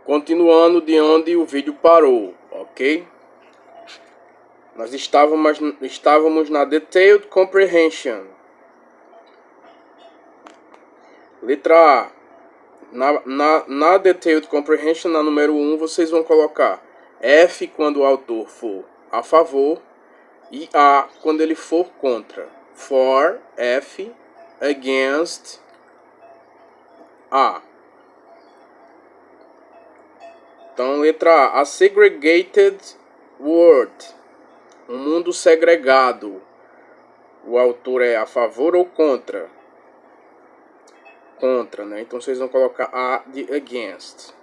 Continuando de onde o vídeo parou, ok? Nós estávamos na Detailed Comprehension. Letra A. Na Detailed Comprehension, na número 1, vocês vão colocar F quando o autor for a favor e A quando ele for contra. For, F, against, A. Então, letra A segregated world. Um mundo segregado. O autor é a favor ou contra? Contra, né? Então vocês vão colocar A de against.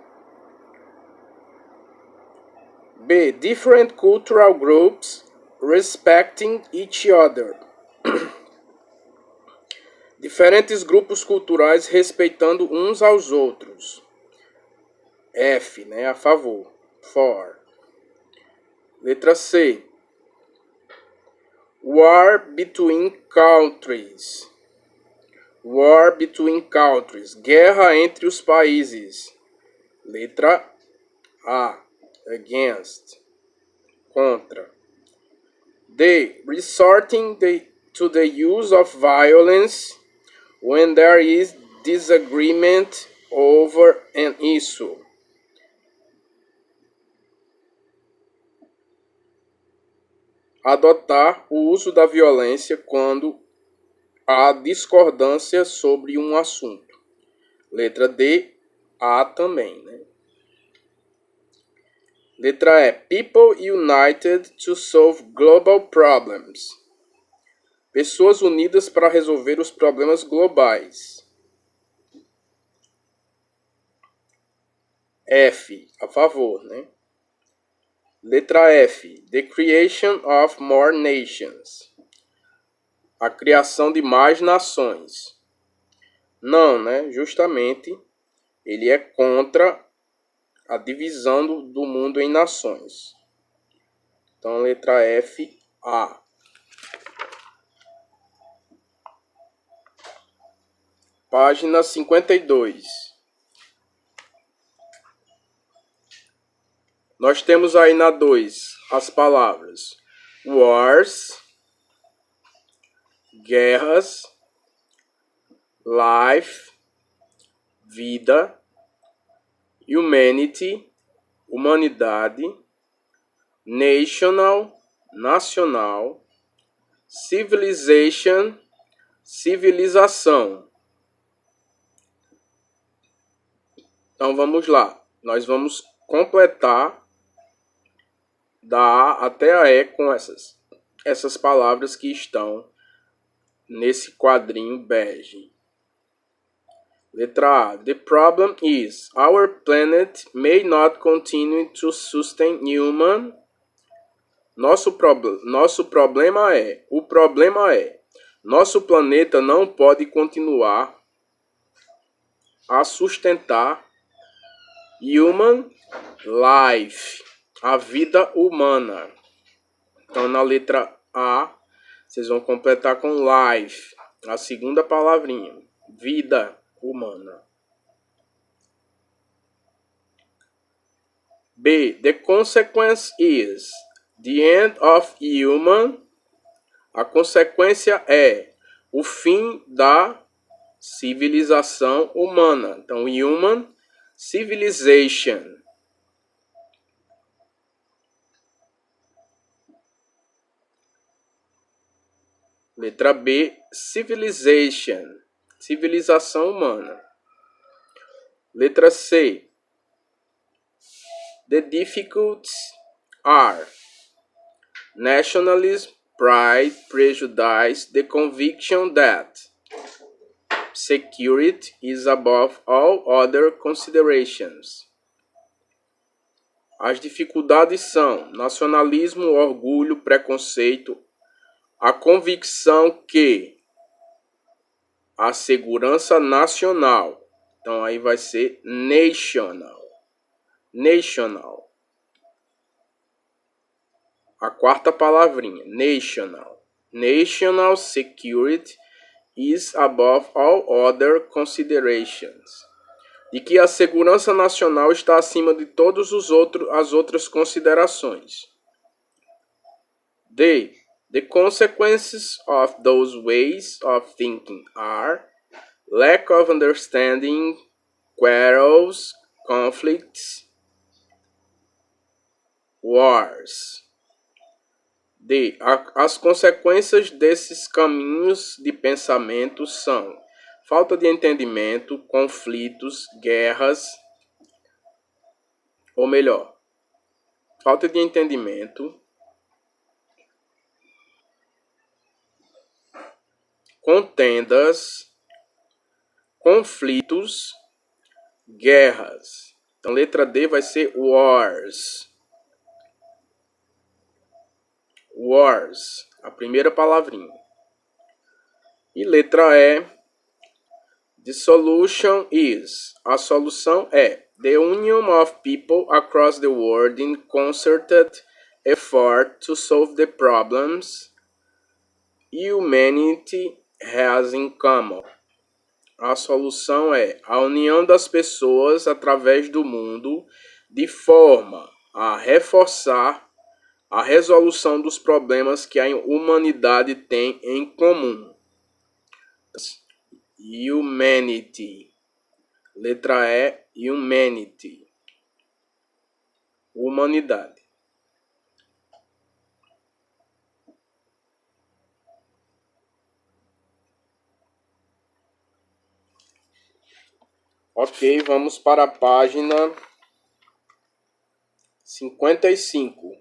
B. Different cultural groups respecting each other. Diferentes grupos culturais respeitando uns aos outros. F, né? A favor. For. Letra C. War between countries. War between countries. Guerra entre os países. Letra A. Against. Contra. D. Resorting to the use of violence when there is disagreement over an issue. Adotar o uso da violência quando há discordância sobre um assunto. Letra D, A também, né? Letra E. People united to solve global problems. Pessoas unidas para resolver os problemas globais. F, a favor, né? Letra F. The creation of more nations. A criação de mais nações. Não, né? Justamente, ele é contra a divisão do mundo em nações. Então, letra F, A. Página 52. Nós temos aí na 2 as palavras wars, guerras, life, vida, humanity, humanidade, national, nacional, civilization, civilização. Então vamos lá, nós vamos completar da A até a E com essas palavras que estão nesse quadrinho bege. Letra A. The problem is, our planet may not continue to sustain human. Nosso problema é, nosso planeta não pode continuar a sustentar human life, a vida humana. Então, na letra A, vocês vão completar com life, a segunda palavrinha, vida humana. B. The consequence is the end of human. A consequência é o fim da civilização humana. Então, human civilization. Letra B, civilization, civilização humana. Letra C, the difficulties are nationalism, pride, prejudice, the conviction that security is above all other considerations. As dificuldades são nacionalismo, orgulho, preconceito, a convicção que a segurança nacional, então aí vai ser national. National. A quarta palavrinha, national. National security is above all other considerations. de que a segurança nacional está acima de todas as outras considerações. D. The consequences of those ways of thinking are lack of understanding, quarrels, conflicts, wars. D. As consequências desses caminhos de pensamento são falta de entendimento, conflitos, guerras, ou melhor, falta de entendimento, contendas, conflitos, guerras. Então, letra D vai ser wars. Wars, a primeira palavrinha. E letra E, the solution is. A solução é the union of people across the world in concerted effort to solve the problems humanity has in common. A solução é a união das pessoas através do mundo de forma a reforçar a resolução dos problemas que a humanidade tem em comum. Humanity. Letra E, humanity. Humanidade. Ok, vamos para a página 55.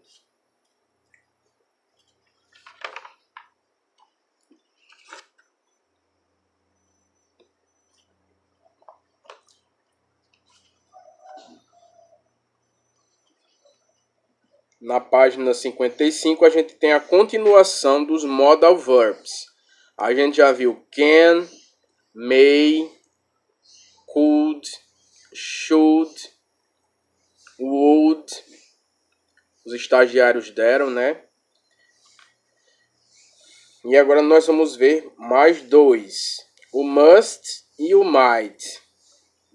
Na página 55 a gente tem a continuação dos modal verbs. A gente já viu can, may, could, should, would. Os estagiários deram, né? E agora nós vamos ver mais dois. O must e o might.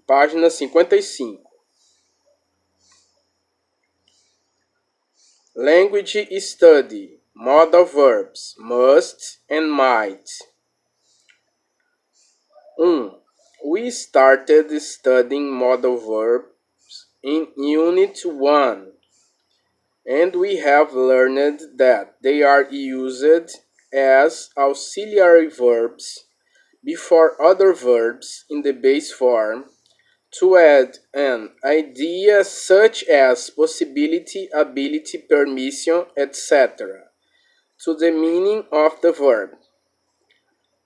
Página 55. Language study. Modal verbs. Must and might. 1. We started studying modal verbs in Unit 1. And we have learned that they are used as auxiliary verbs before other verbs in the base form to add an idea such as possibility, ability, permission, etc. to the meaning of the verb.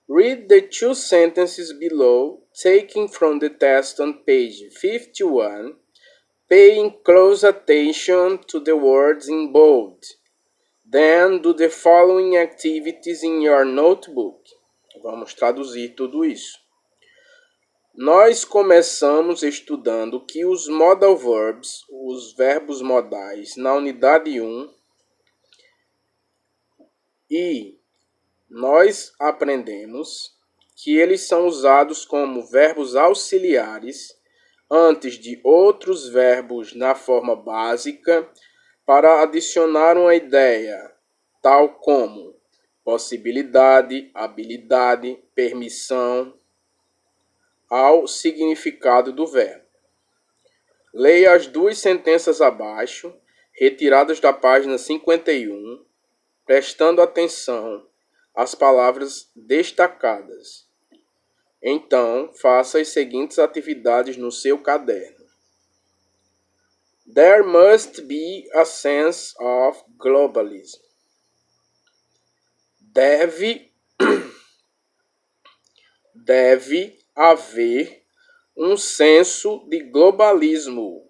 Read the two sentences below, taken from the test on page 51, paying close attention to the words in bold. Then do the following activities in your notebook. Vamos traduzir tudo isso. Nós começamos estudando que os modal verbs, os verbos modais, na unidade 1, e nós aprendemos que eles são usados como verbos auxiliares antes de outros verbos na forma básica para adicionar uma ideia, tal como possibilidade, habilidade, permissão, ao significado do verbo. Leia as duas sentenças abaixo, retiradas da página 51, prestando atenção às palavras destacadas. Então, faça as seguintes atividades no seu caderno. There must be a sense of globalism. Deve haver um senso de globalismo.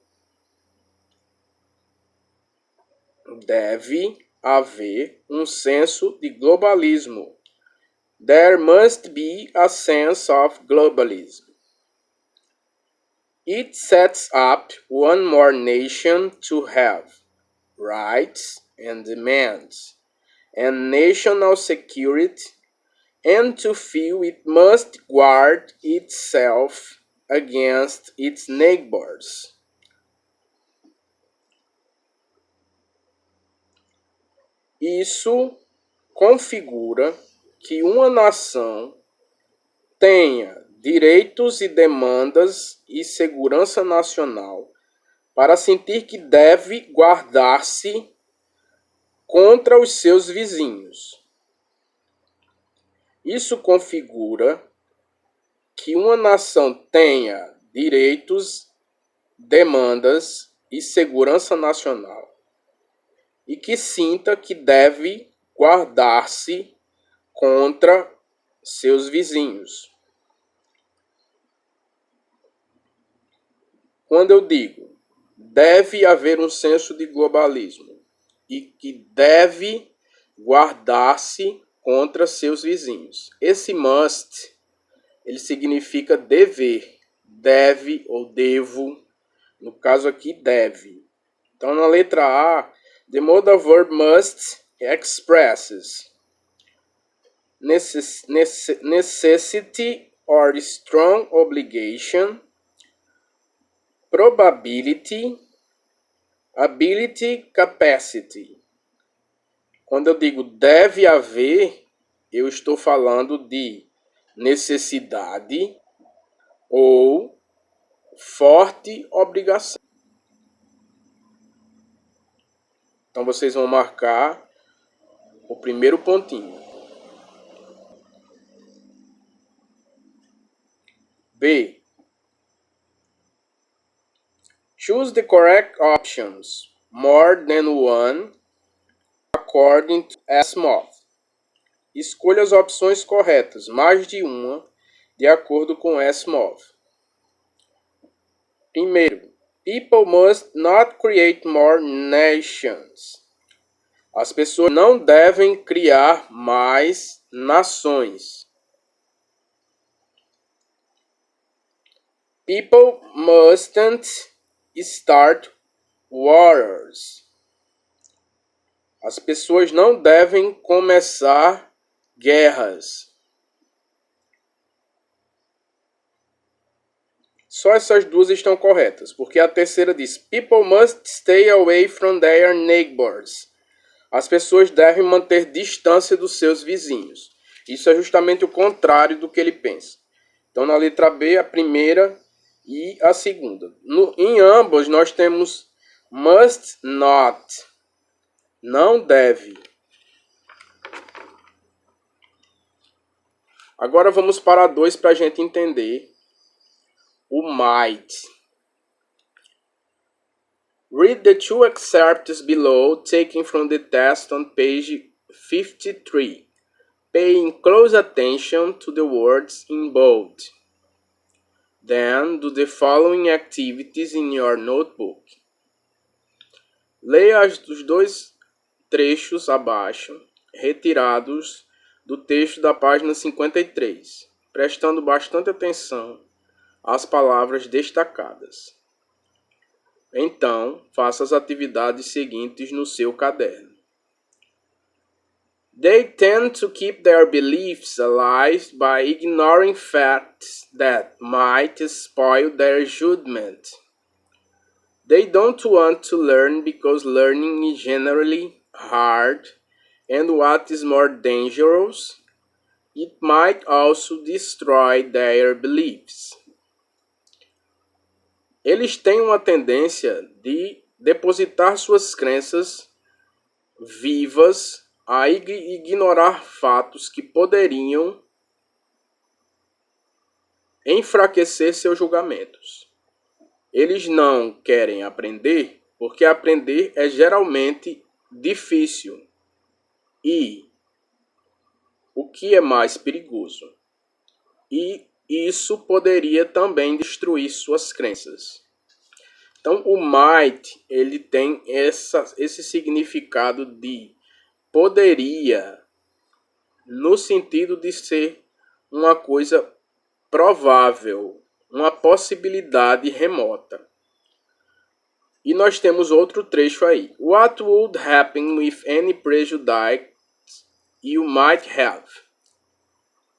Deve haver um senso de globalismo. There must be a sense of globalism. It sets up one more nation to have rights and demands, and national security, and to feel it must guard itself against its neighbors. Isso configura que uma nação tenha direitos e demandas e segurança nacional para sentir que deve guardar-se contra os seus vizinhos. Isso configura que uma nação tenha direitos, demandas e segurança nacional e que sinta que deve guardar-se contra seus vizinhos. Quando eu digo deve haver um senso de globalismo e que deve guardar-se contra seus vizinhos, esse must ele significa dever, deve ou devo, no caso aqui deve. Então na letra A, the modal verb must expresses necessity or strong obligation, probability, ability, capacity. Quando eu digo deve haver, eu estou falando de necessidade ou forte obrigação. Então vocês vão marcar o primeiro pontinho. B. Choose the correct options, more than one, according to Asimov. Escolha as opções corretas, mais de uma, de acordo com Asimov. Primeiro, people must not create more nations. As pessoas não devem criar mais nações. People mustn't start wars. As pessoas não devem começar guerras. Só essas duas estão corretas, porque a terceira diz: people must stay away from their neighbors. As pessoas devem manter distância dos seus vizinhos. Isso é justamente o contrário do que ele pensa. Então, na letra B, a primeira e a segunda. Em ambos, nós temos must not. Não deve. Agora vamos para a 2 para a gente entender o might. Read the two excerpts below, taken from the test on page 53. Paying close attention to the words in bold. Then do the following activities in your notebook. Leia os dois trechos abaixo, retirados do texto da página 53, prestando bastante atenção às palavras destacadas. Então, faça as atividades seguintes no seu caderno. They tend to keep their beliefs alive by ignoring facts that might spoil their judgment. They don't want to learn because learning is generally hard, and what is more dangerous, it might also destroy their beliefs. Eles têm uma tendência de depositar suas crenças vivas a ignorar fatos que poderiam enfraquecer seus julgamentos. Eles não querem aprender porque aprender é geralmente difícil e o que é mais perigoso. E isso poderia também destruir suas crenças. Então, o might, ele tem esse significado de poderia, no sentido de ser uma coisa provável, uma possibilidade remota. E nós temos outro trecho aí. What would happen with any prejudice you might have?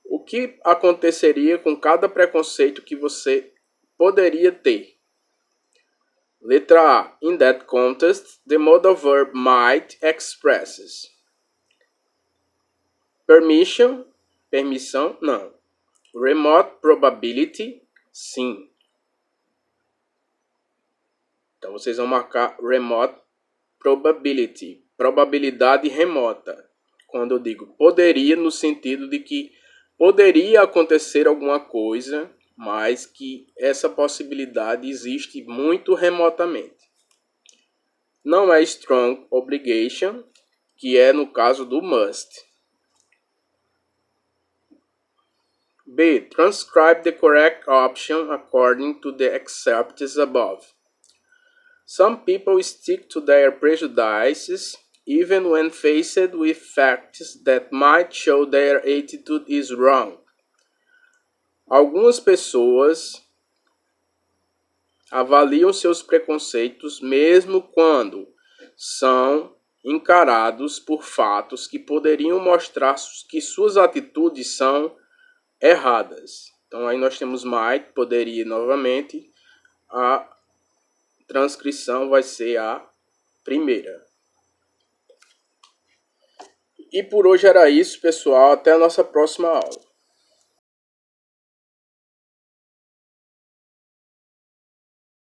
O que aconteceria com cada preconceito que você poderia ter. Letra A. In that context, the modal verb might expresses permission, permissão, não. Remote probability, sim. Então, vocês vão marcar remote probability, probabilidade remota. Quando eu digo poderia, no sentido de que poderia acontecer alguma coisa, mas que essa possibilidade existe muito remotamente. Não é strong obligation, que é no caso do must. B. Transcribe the correct option according to the excerpts above. Some people stick to their prejudices even when faced with facts that might show their attitude is wrong. Algumas pessoas avaliam seus preconceitos mesmo quando são encarados por fatos que poderiam mostrar que suas atitudes são erradas. Então aí nós temos might, poderia novamente. A transcrição vai ser a primeira. E por hoje era isso, pessoal. Até a nossa próxima aula.